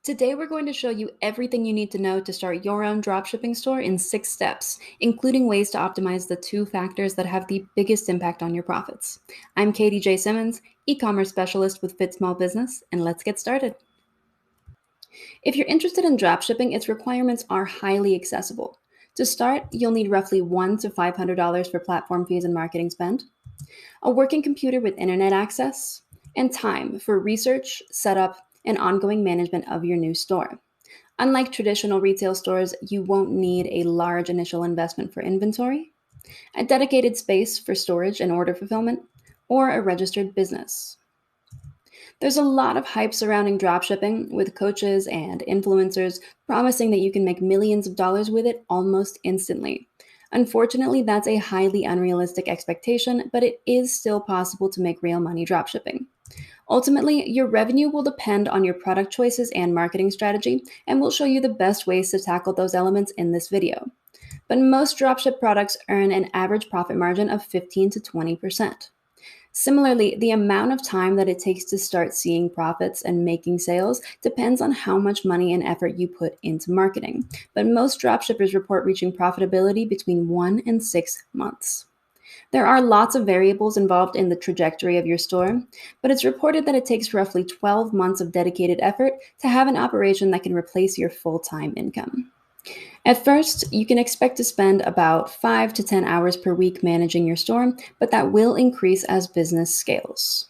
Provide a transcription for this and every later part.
Today, we're going to show you everything you need to know to start your own dropshipping store in 6 steps, including ways to optimize the 2 factors that have the biggest impact on your profits. I'm Katie J. Simmons, e-commerce specialist with Fit Small Business, and let's get started. If you're interested in dropshipping, its requirements are highly accessible. To start, you'll need roughly $100 to $500 for platform fees and marketing spend, a working computer with internet access, and time for research, setup, and ongoing management of your new store. Unlike traditional retail stores, you won't need a large initial investment for inventory, a dedicated space for storage and order fulfillment, or a registered business. There's a lot of hype surrounding dropshipping, with coaches and influencers promising that you can make millions of dollars with it almost instantly. Unfortunately, that's a highly unrealistic expectation, but it is still possible to make real money dropshipping. Ultimately, your revenue will depend on your product choices and marketing strategy, and we'll show you the best ways to tackle those elements in this video. But most dropship products earn an average profit margin of 15 to 20%. Similarly, the amount of time that it takes to start seeing profits and making sales depends on how much money and effort you put into marketing. But most dropshippers report reaching profitability between 1 and 6 months. There are lots of variables involved in the trajectory of your store, but it's reported that it takes roughly 12 months of dedicated effort to have an operation that can replace your full time income. At first, you can expect to spend about 5 to 10 hours per week managing your store, but that will increase as business scales.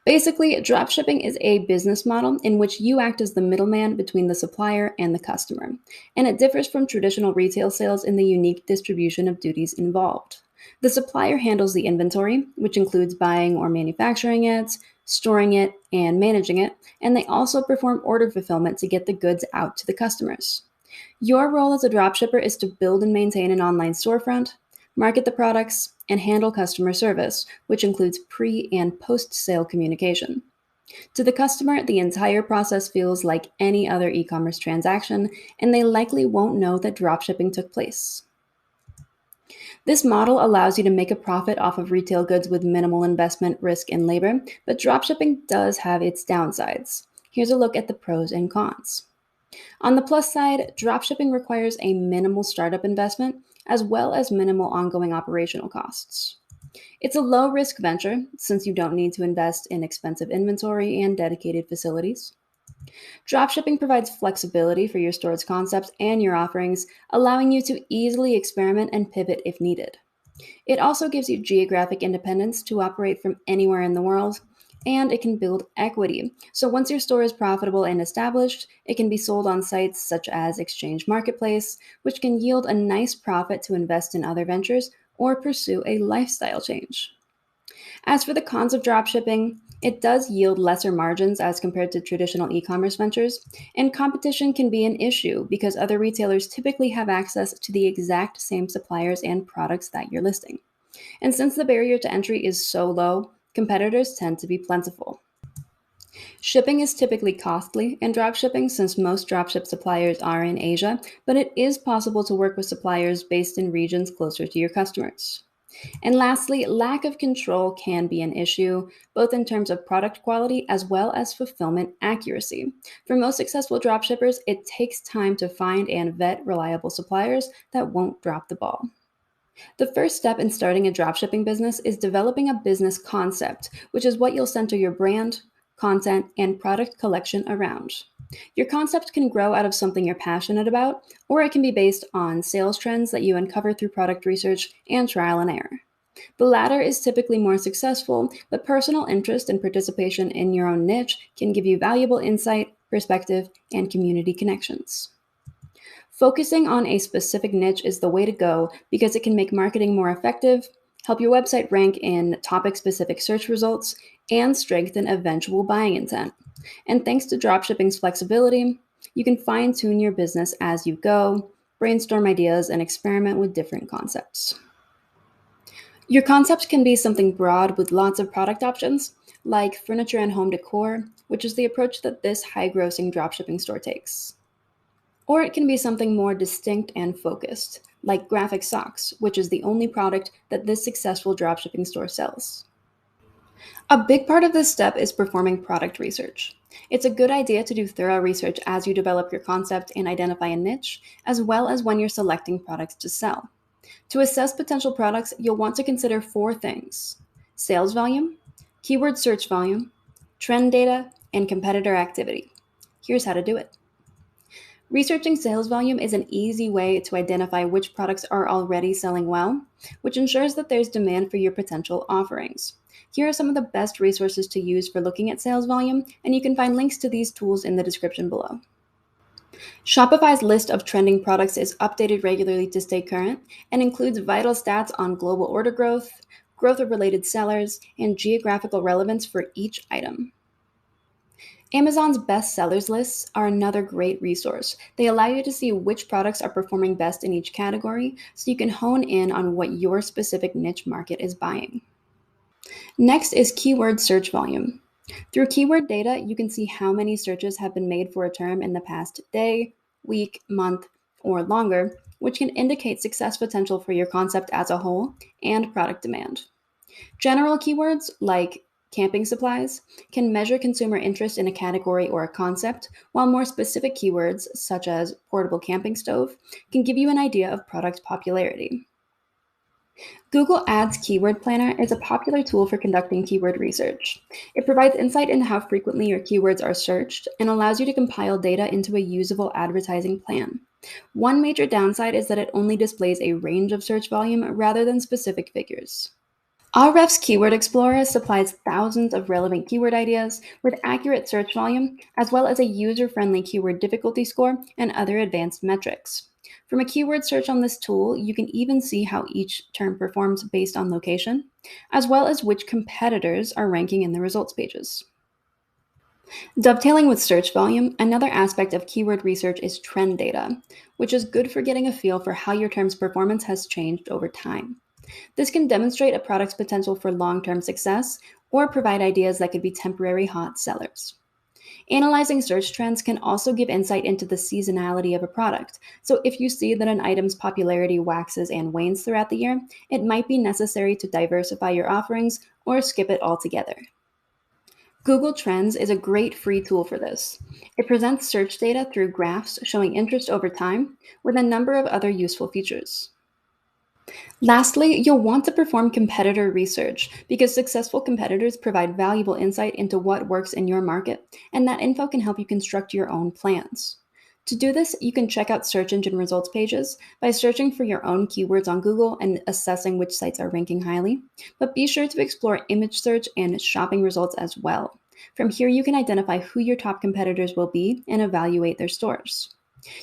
Basically, dropshipping is a business model in which you act as the middleman between the supplier and the customer, and it differs from traditional retail sales in the unique distribution of duties involved. The supplier handles the inventory, which includes buying or manufacturing it, storing it, and managing it, and they also perform order fulfillment to get the goods out to the customers. Your role as a dropshipper is to build and maintain an online storefront, market the products, and handle customer service, which includes pre and post sale communication. To the customer, the entire process feels like any other e commerce transaction, and they likely won't know that dropshipping took place. This model allows you to make a profit off of retail goods with minimal investment, risk, and labor, but dropshipping does have its downsides. Here's a look at the pros and cons. On the plus side, dropshipping requires a minimal startup investment as well as minimal ongoing operational costs. It's a low risk venture since you don't need to invest in expensive inventory and dedicated facilities. Dropshipping provides flexibility for your store's concepts and your offerings, allowing you to easily experiment and pivot if needed. It also gives you geographic independence to operate from anywhere in the world, and it can build equity. So once your store is profitable and established, it can be sold on sites such as Exchange Marketplace, which can yield a nice profit to invest in other ventures or pursue a lifestyle change. As for the cons of dropshipping, it does yield lesser margins as compared to traditional e commerce ventures, and competition can be an issue because other retailers typically have access to the exact same suppliers and products that you're listing. And since the barrier to entry is so low, competitors tend to be plentiful. Shipping is typically costly in dropshipping since most dropship suppliers are in Asia, but it is possible to work with suppliers based in regions closer to your customers. And lastly, lack of control can be an issue, both in terms of product quality as well as fulfillment accuracy. For most successful dropshippers, it takes time to find and vet reliable suppliers that won't drop the ball. The first step in starting a dropshipping business is developing a business concept, which is what you'll center your brand, content, and product collection around. Your concept can grow out of something you're passionate about, or it can be based on sales trends that you uncover through product research and trial and error. The latter is typically more successful, but personal interest and participation in your own niche can give you valuable insight, perspective, and community connections. Focusing on a specific niche is the way to go because it can make marketing more effective, help your website rank in topic specific search results, and strengthen eventual buying intent. And thanks to dropshipping's flexibility, you can fine tune your business as you go, brainstorm ideas, and experiment with different concepts. Your concept can be something broad with lots of product options, like furniture and home decor, which is the approach that this high grossing dropshipping store takes. Or it can be something more distinct and focused, like graphic socks, which is the only product that this successful dropshipping store sells. A big part of this step is performing product research. It's a good idea to do thorough research as you develop your concept and identify a niche, as well as when you're selecting products to sell. To assess potential products, you'll want to consider four things: sales volume, keyword search volume, trend data, and competitor activity. Here's how to do it. Researching sales volume is an easy way to identify which products are already selling well, which ensures that there's demand for your potential offerings. Here are some of the best resources to use for looking at sales volume, and you can find links to these tools in the description below. Shopify's list of trending products is updated regularly to stay current and includes vital stats on global order growth, growth of related sellers, and geographical relevance for each item. Amazon's best sellers lists are another great resource. They allow you to see which products are performing best in each category so you can hone in on what your specific niche market is buying. Next is keyword search volume. Through keyword data, you can see how many searches have been made for a term in the past day, week, month, or longer, which can indicate success potential for your concept as a whole and product demand. General keywords like camping supplies can measure consumer interest in a category or a concept, while more specific keywords, such as portable camping stove, can give you an idea of product popularity. Google Ads Keyword Planner is a popular tool for conducting keyword research. It provides insight into how frequently your keywords are searched and allows you to compile data into a usable advertising plan. One major downside is that it only displays a range of search volume rather than specific figures. Ahrefs Keyword Explorer supplies thousands of relevant keyword ideas with accurate search volume, as well as a user-friendly keyword difficulty score and other advanced metrics. From a keyword search on this tool, you can even see how each term performs based on location, as well as which competitors are ranking in the results pages. Dovetailing with search volume, another aspect of keyword research is trend data, which is good for getting a feel for how your term's performance has changed over time. This can demonstrate a product's potential for long-term success or provide ideas that could be temporary hot sellers. Analyzing search trends can also give insight into the seasonality of a product. So if you see that an item's popularity waxes and wanes throughout the year, it might be necessary to diversify your offerings or skip it altogether. Google Trends is a great free tool for this. It presents search data through graphs showing interest over time with a number of other useful features. Lastly, you'll want to perform competitor research because successful competitors provide valuable insight into what works in your market, and that info can help you construct your own plans. To do this, you can check out search engine results pages by searching for your own keywords on Google and assessing which sites are ranking highly, but be sure to explore image search and shopping results as well. From here, you can identify who your top competitors will be and evaluate their stores.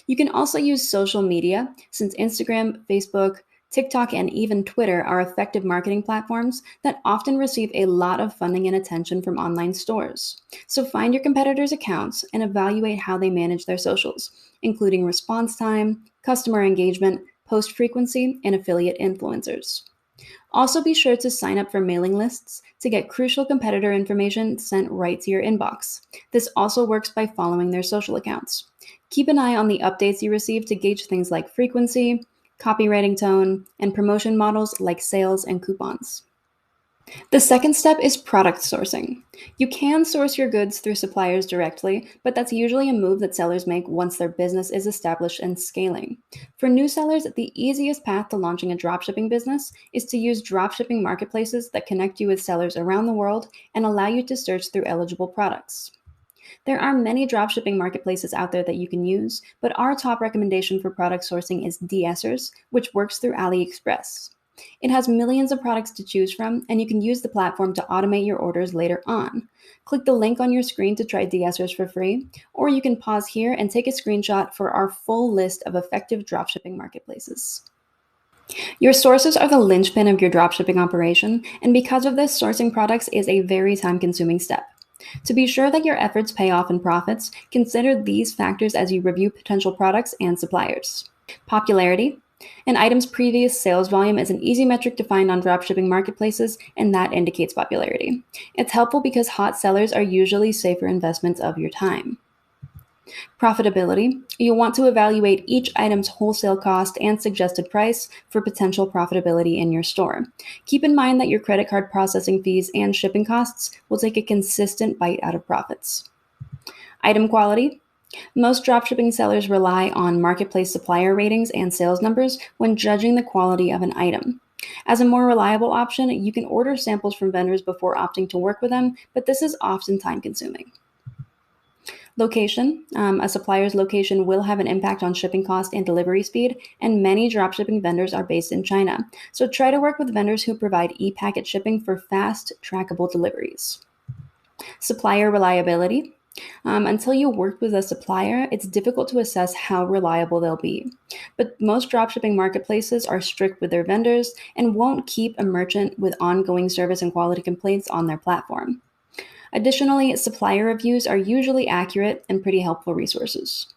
You can also use social media, since Instagram, Facebook, TikTok, and even Twitter are effective marketing platforms that often receive a lot of funding and attention from online stores. So find your competitors' accounts and evaluate how they manage their socials, including response time, customer engagement, post frequency, and affiliate influencers. Also, be sure to sign up for mailing lists to get crucial competitor information sent right to your inbox. This also works by following their social accounts. Keep an eye on the updates you receive to gauge things like frequency, copywriting tone, and promotion models like sales and coupons. The second step is product sourcing. You can source your goods through suppliers directly, but that's usually a move that sellers make once their business is established and scaling. For new sellers, the easiest path to launching a dropshipping business is to use dropshipping marketplaces that connect you with sellers around the world and allow you to search through eligible products. There are many dropshipping marketplaces out there that you can use, but our top recommendation for product sourcing is DSers, which works through AliExpress. It has millions of products to choose from, and you can use the platform to automate your orders later on. Click the link on your screen to try DSers for free, or you can pause here and take a screenshot for our full list of effective dropshipping marketplaces. Your sources are the linchpin of your dropshipping operation, and because of this, sourcing products is a very time-consuming step. To be sure that your efforts pay off in profits, consider these factors as you review potential products and suppliers. Popularity. An item's previous sales volume is an easy metric to find on dropshipping marketplaces, and that indicates popularity. It's helpful because hot sellers are usually safer investments of your time. Profitability. You'll want to evaluate each item's wholesale cost and suggested price for potential profitability in your store. Keep in mind that your credit card processing fees and shipping costs will take a consistent bite out of profits. Item quality. Most dropshipping sellers rely on marketplace supplier ratings and sales numbers when judging the quality of an item. As a more reliable option, you can order samples from vendors before opting to work with them, but this is often time consuming. Location. A supplier's location will have an impact on shipping cost and delivery speed, and many dropshipping vendors are based in China. So try to work with vendors who provide e-packet shipping for fast, trackable deliveries. Supplier reliability. Until you work with a supplier, it's difficult to assess how reliable they'll be. But most dropshipping marketplaces are strict with their vendors and won't keep a merchant with ongoing service and quality complaints on their platform. Additionally, supplier reviews are usually accurate and pretty helpful resources.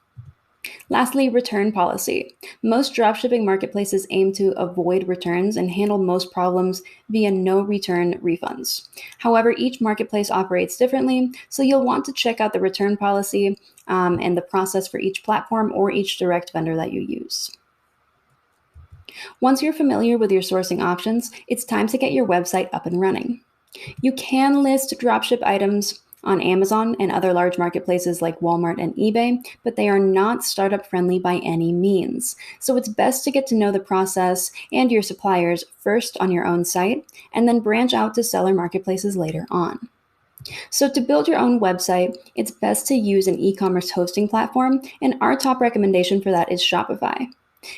Lastly, return policy. Most dropshipping marketplaces aim to avoid returns and handle most problems via no return refunds. However, each marketplace operates differently, so you'll want to check out the return policy and the process for each platform or each direct vendor that you use. Once you're familiar with your sourcing options, it's time to get your website up and running. You can list dropship items on Amazon and other large marketplaces like Walmart and eBay, but they are not startup friendly by any means. So it's best to get to know the process and your suppliers first on your own site, and then branch out to seller marketplaces later on. So to build your own website, it's best to use an e-commerce hosting platform, and our top recommendation for that is Shopify.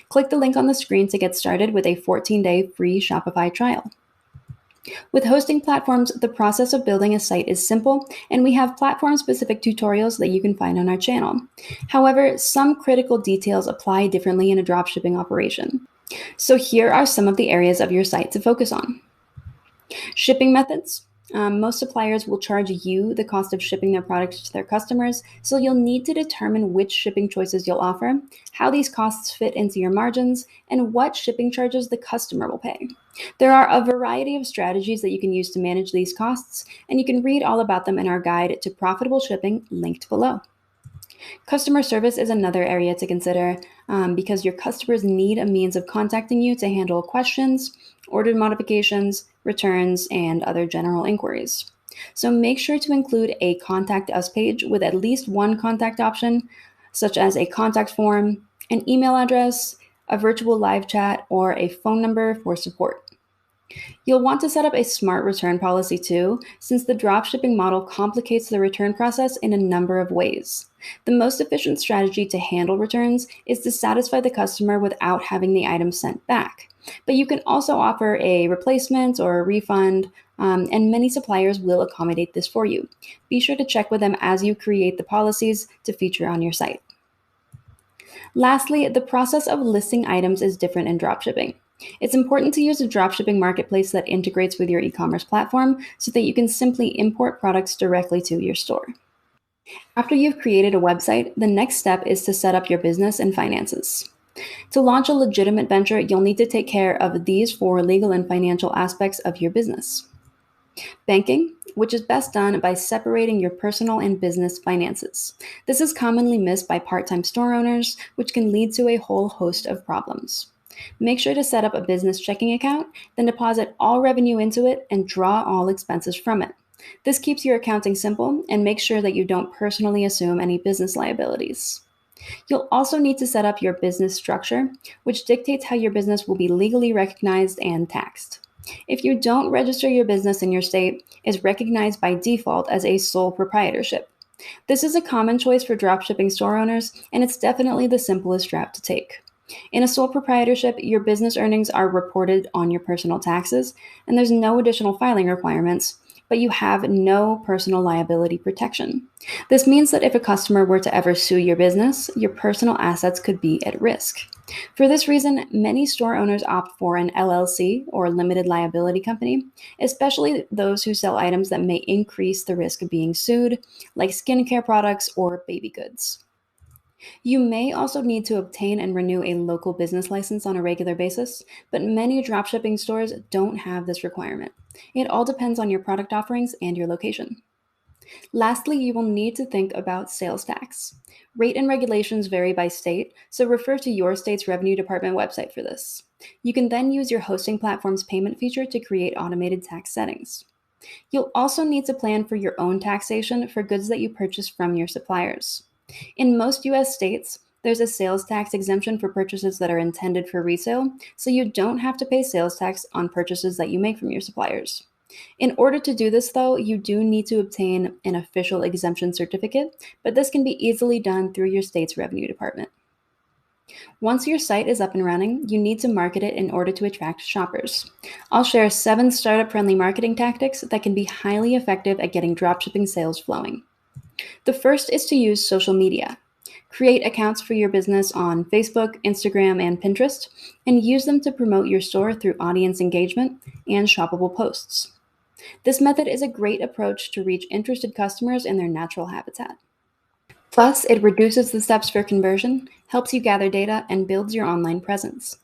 Click the link on the screen to get started with a 14-day free Shopify trial. With hosting platforms, the process of building a site is simple, and we have platform-specific tutorials that you can find on our channel. However, some critical details apply differently in a dropshipping operation. So here are some of the areas of your site to focus on. Shipping methods. Most suppliers will charge you the cost of shipping their products to their customers, so you'll need to determine which shipping choices you'll offer, how these costs fit into your margins, and what shipping charges the customer will pay. There are a variety of strategies that you can use to manage these costs, and you can read all about them in our guide to profitable shipping linked below. Customer service is another area to consider because your customers need a means of contacting you to handle questions, order modifications, returns, and other general inquiries. So make sure to include a Contact Us page with at least one contact option, such as a contact form, an email address, a virtual live chat, or a phone number for support. You'll want to set up a smart return policy too, since the dropshipping model complicates the return process in a number of ways. The most efficient strategy to handle returns is to satisfy the customer without having the item sent back. But you can also offer a replacement or a refund, and many suppliers will accommodate this for you. Be sure to check with them as you create the policies to feature on your site. Lastly, the process of listing items is different in dropshipping. It's important to use a dropshipping marketplace that integrates with your e-commerce platform so that you can simply import products directly to your store. After you've created a website, the next step is to set up your business and finances. To launch a legitimate venture, you'll need to take care of these 4 legal and financial aspects of your business. Banking, which is best done by separating your personal and business finances. This is commonly missed by part-time store owners, which can lead to a whole host of problems. Make sure to set up a business checking account, then deposit all revenue into it and draw all expenses from it. This keeps your accounting simple and makes sure that you don't personally assume any business liabilities. You'll also need to set up your business structure, which dictates how your business will be legally recognized and taxed. If you don't register your business in your state, it's recognized by default as a sole proprietorship. This is a common choice for dropshipping store owners, and it's definitely the simplest route to take. In a sole proprietorship, your business earnings are reported on your personal taxes, and there's no additional filing requirements, but you have no personal liability protection. This means that if a customer were to ever sue your business, your personal assets could be at risk. For this reason, many store owners opt for an LLC or limited liability company, especially those who sell items that may increase the risk of being sued, like skincare products or baby goods. You may also need to obtain and renew a local business license on a regular basis, but many dropshipping stores don't have this requirement. It all depends on your product offerings and your location. Lastly, you will need to think about sales tax. Rate and regulations vary by state, so refer to your state's revenue department website for this. You can then use your hosting platform's payment feature to create automated tax settings. You'll also need to plan for your own taxation for goods that you purchase from your suppliers. In most US states, there's a sales tax exemption for purchases that are intended for resale, so you don't have to pay sales tax on purchases that you make from your suppliers. In order to do this, though, you do need to obtain an official exemption certificate, but this can be easily done through your state's revenue department. Once your site is up and running, you need to market it in order to attract shoppers. I'll share 7 startup friendly marketing tactics that can be highly effective at getting dropshipping sales flowing. The first is to use social media. Create accounts for your business on Facebook, Instagram, and Pinterest, and use them to promote your store through audience engagement and shoppable posts. This method is a great approach to reach interested customers in their natural habitat. Plus, it reduces the steps for conversion, helps you gather data, and builds your online presence.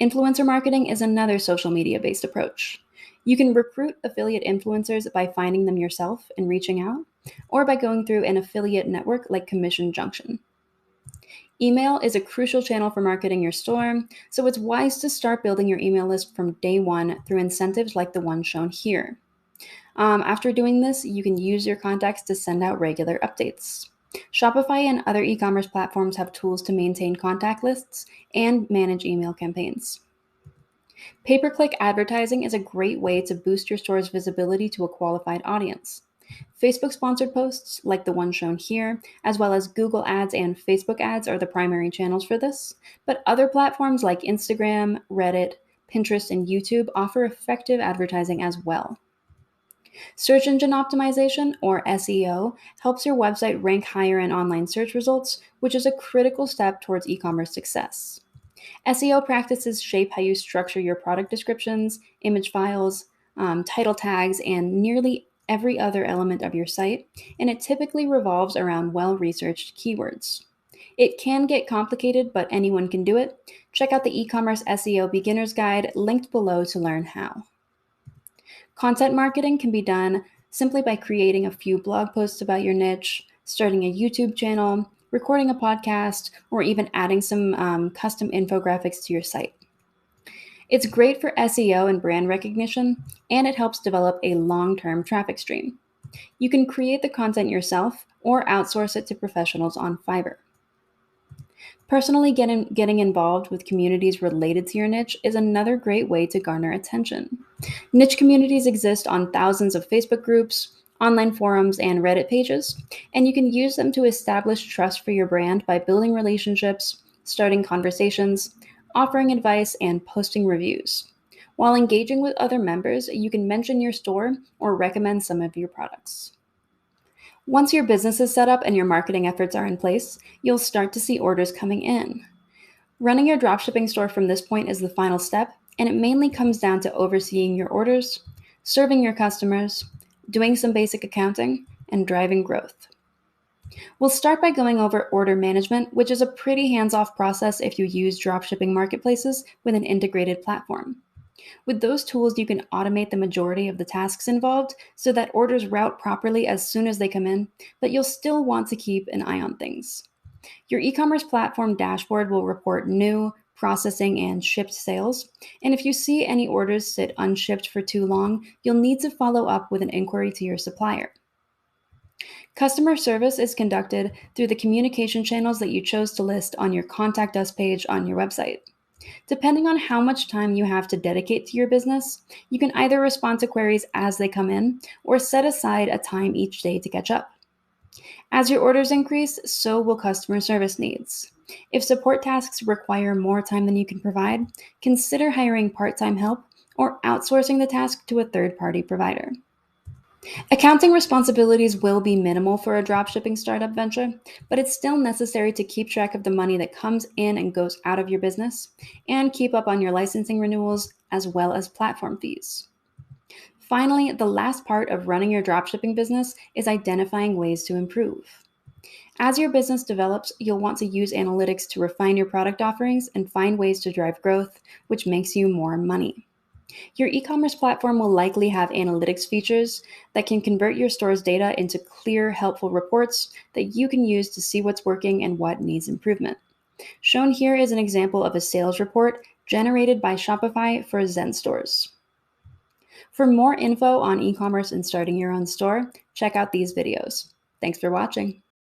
Influencer marketing is another social media based approach. You can recruit affiliate influencers by finding them yourself and reaching out, or by going through an affiliate network like Commission Junction. Email is a crucial channel for marketing your store, so it's wise to start building your email list from day one through incentives like the one shown here. After doing this, you can use your contacts to send out regular updates. Shopify and other e commerce platforms have tools to maintain contact lists and manage email campaigns. Pay per click advertising is a great way to boost your store's visibility to a qualified audience. Facebook sponsored posts, like the one shown here, as well as Google ads and Facebook ads, are the primary channels for this, but other platforms like Instagram, Reddit, Pinterest, and YouTube offer effective advertising as well. Search engine optimization, or SEO, helps your website rank higher in online search results, which is a critical step towards e commerce success. SEO practices shape how you structure your product descriptions, image files, title tags, and nearly every other element of your site, and it typically revolves around well researched keywords. It can get complicated, but anyone can do it. Check out the e commerce SEO beginner's guide linked below to learn how. Content marketing can be done simply by creating a few blog posts about your niche, starting a YouTube channel, recording a podcast, or even adding some custom infographics to your site. It's great for SEO and brand recognition, and it helps develop a long term traffic stream. You can create the content yourself or outsource it to professionals on Fiverr. Personally, getting involved with communities related to your niche is another great way to garner attention. Niche communities exist on thousands of Facebook groups, online forums, and Reddit pages, and you can use them to establish trust for your brand by building relationships, starting conversations, offering advice, and posting reviews. While engaging with other members, you can mention your store or recommend some of your products. Once your business is set up and your marketing efforts are in place, you'll start to see orders coming in. Running your dropshipping store from this point is the final step, and it mainly comes down to overseeing your orders, serving your customers, doing some basic accounting, and driving growth. We'll start by going over order management, which is a pretty hands-off process if you use dropshipping marketplaces with an integrated platform. With those tools, you can automate the majority of the tasks involved so that orders route properly as soon as they come in, but you'll still want to keep an eye on things. Your e-commerce platform dashboard will report new, processing, and shipped sales, and if you see any orders sit unshipped for too long, you'll need to follow up with an inquiry to your supplier. Customer service is conducted through the communication channels that you chose to list on your Contact Us page on your website. Depending on how much time you have to dedicate to your business, you can either respond to queries as they come in or set aside a time each day to catch up. As your orders increase, so will customer service needs. If support tasks require more time than you can provide, consider hiring part-time help or outsourcing the task to a third-party provider. Accounting responsibilities will be minimal for a dropshipping startup venture, but it's still necessary to keep track of the money that comes in and goes out of your business and keep up on your licensing renewals as well as platform fees. Finally, the last part of running your dropshipping business is identifying ways to improve. As your business develops, you'll want to use analytics to refine your product offerings and find ways to drive growth, which makes you more money. Your e-commerce platform will likely have analytics features that can convert your store's data into clear, helpful reports that you can use to see what's working and what needs improvement. Shown here is an example of a sales report generated by Shopify for Zen stores. For more info on e-commerce and starting your own store, check out these videos. Thanks for watching.